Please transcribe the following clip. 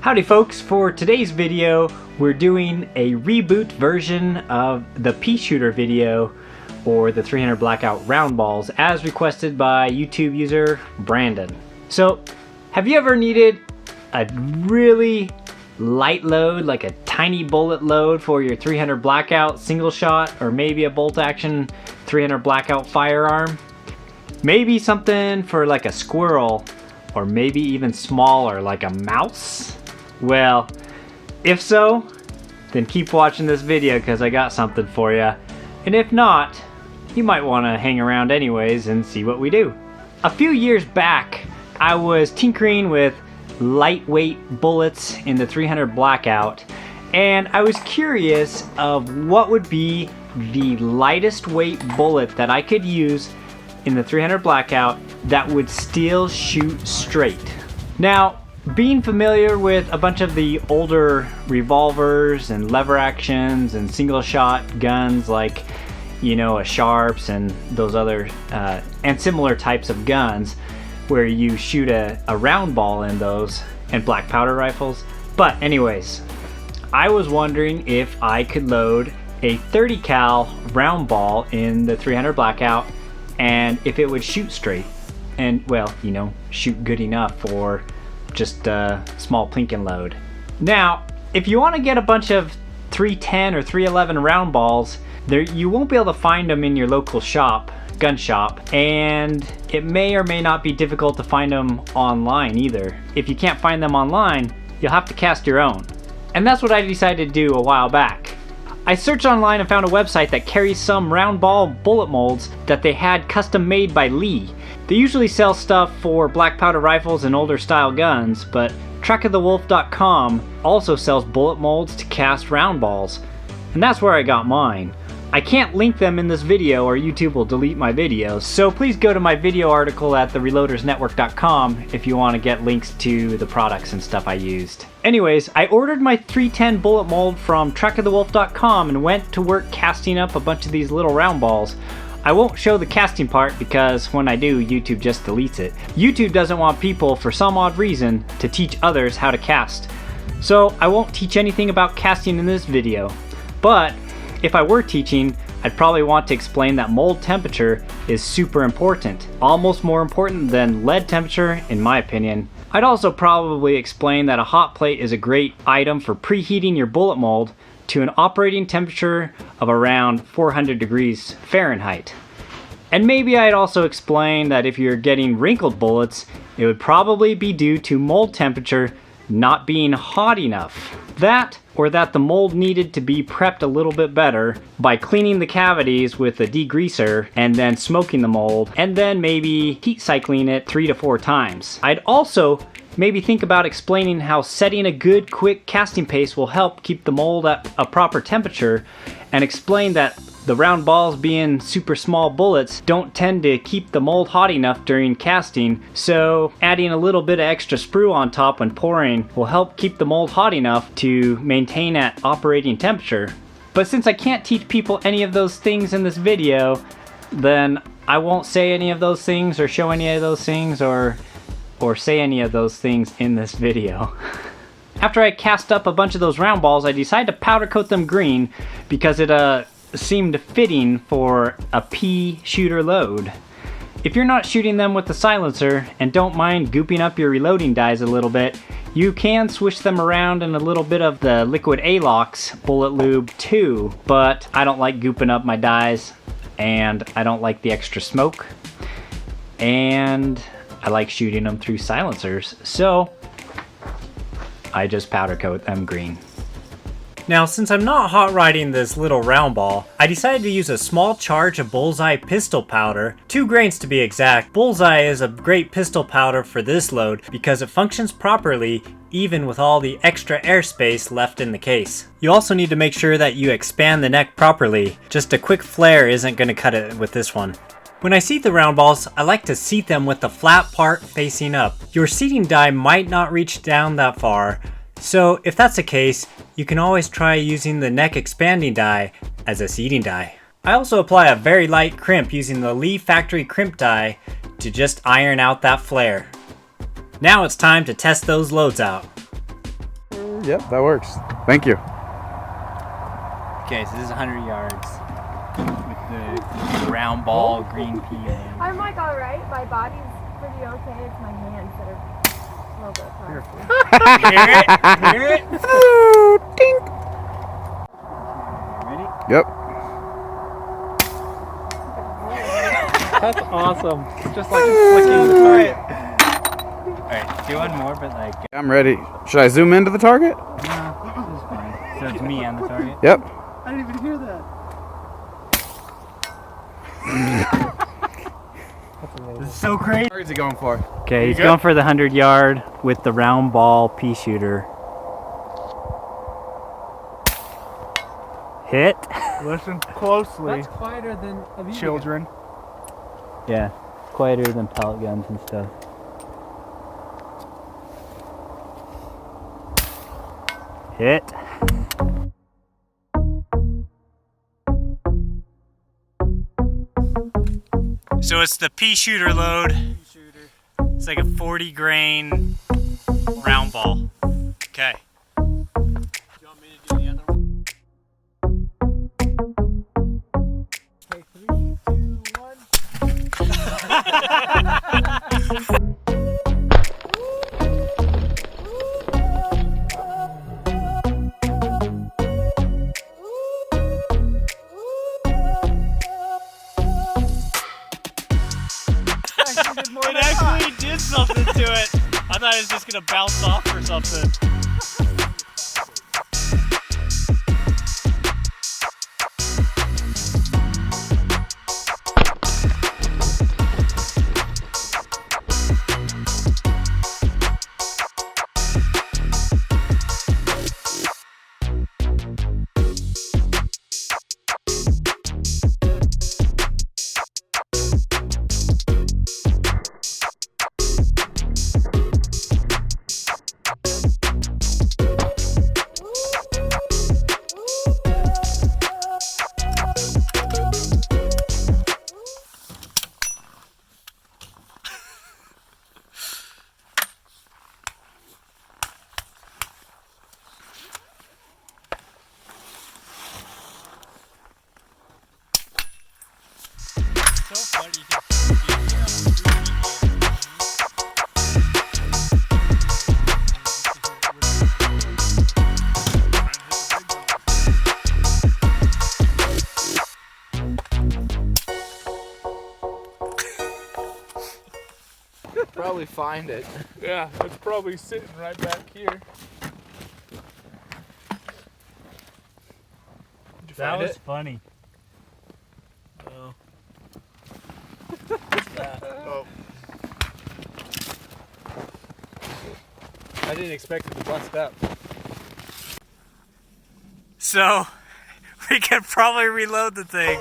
Howdy folks, for today's video we're doing a reboot version of the pea shooter video for the 300 blackout round balls as requested by YouTube user Brandon. So have you ever needed a really light load, like a tiny bullet load for your 300 blackout single shot, or maybe a bolt action 300 blackout firearm? Maybe something for like a squirrel, or maybe even smaller like a mouse? Well, if so, then keep watching this video because I got something for you. And if not, you might want to hang around anyways and see what we do. A few years back, I was tinkering with lightweight bullets in the 300 blackout, and I was curious of what would be the lightest weight bullet that I could use in the 300 blackout that would still shoot straight. Now, being familiar with a bunch of the older revolvers and lever actions and single shot guns like, you know, a Sharps and those other and similar types of guns where you shoot a round ball in those, and black powder rifles. But anyways, I was wondering if I could load a 30 cal round ball in the 300 blackout and if it would shoot straight and, well, you know, shoot good enough for just a small plinking load. Now, if you want to get a bunch of 310 or 311 round balls, you won't be able to find them in your local gun shop, and it may or may not be difficult to find them online either. If you can't find them online, you'll have to cast your own. And that's what I decided to do a while back. I searched online and found a website that carries some round ball bullet molds that they had custom made by Lee. They usually sell stuff for black powder rifles and older style guns, but TrackOfTheWolf.com also sells bullet molds to cast round balls, and that's where I got mine. I can't link them in this video or YouTube will delete my videos, so please go to my video article at thereloadersnetwork.com if you want to get links to the products and stuff I used. Anyways, I ordered my 310 bullet mold from TrackOfTheWolf.com and went to work casting up a bunch of these little round balls. I won't show the casting part because when I do, YouTube just deletes it. YouTube doesn't want people, for some odd reason, to teach others how to cast. So I won't teach anything about casting in this video. But if I were teaching, I'd probably want to explain that mold temperature is super important. Almost more important than lead temperature, in my opinion. I'd also probably explain that a hot plate is a great item for preheating your bullet mold to an operating temperature of around 400 degrees Fahrenheit. And maybe I'd also explain that if you're getting wrinkled bullets, it would probably be due to mold temperature not being hot enough. That, or that the mold needed to be prepped a little bit better by cleaning the cavities with a degreaser and then smoking the mold, and then maybe heat cycling it 3 to 4 times. I'd also maybe think about explaining how setting a good quick casting pace will help keep the mold at a proper temperature, and explain that the round balls being super small bullets don't tend to keep the mold hot enough during casting, so adding a little bit of extra sprue on top when pouring will help keep the mold hot enough to maintain at operating temperature. But since I can't teach people any of those things in this video, then I won't say any of those things or show any of those things or say any of those things in this video. After I cast up a bunch of those round balls, I decided to powder coat them green because it seemed fitting for a pea shooter load. If you're not shooting them with the silencer and don't mind gooping up your reloading dies a little bit, you can swish them around in a little bit of the liquid Alox bullet lube too, but I don't like gooping up my dies, and I don't like the extra smoke, and I like shooting them through silencers, so I just powder coat them green. Now, since I'm not hot riding this little round ball, I decided to use a small charge of Bullseye pistol powder, 2 grains to be exact. Bullseye is a great pistol powder for this load because it functions properly even with all the extra airspace left in the case. You also need to make sure that you expand the neck properly. Just a quick flare isn't going to cut it with this one. When I seat the round balls, I like to seat them with the flat part facing up. Your seating die might not reach down that far, so if that's the case, you can always try using the neck expanding die as a seating die. I also apply a very light crimp using the Lee factory crimp die to just iron out that flare. Now it's time to test those loads out. Yep, that works. Thank you. Okay, so this is 100 yards with the round ball, green pea. I'm like alright, my body's pretty okay. It's my hands that are a little bit apart. Hear it? Hear it? Dink. Ready? Yep. That's awesome. It's just like flicking the target. Alright, do one more, but like... I'm ready. Should I zoom into the target? No, this is fine. So it's me and the target? Yep. I didn't even hear that. This is so crazy. What target's he going for? Okay, he's going for the 100-yard with the round ball pea shooter. Hit. Listen closely. That's quieter than a BB Children. Yeah, quieter than pellet guns and stuff. Hit. So it's the pea shooter load. It's like a 40 grain round ball. Okay. Do you want me to do the other one? Okay, 3, 2, 1. It actually did something to it. I thought it was just gonna bounce off or something. So funny. Probably find it. Yeah, it's probably sitting right back here. Did you That find was it? funny. Oh. Oh. I didn't expect it to bust up. So we could probably reload the thing.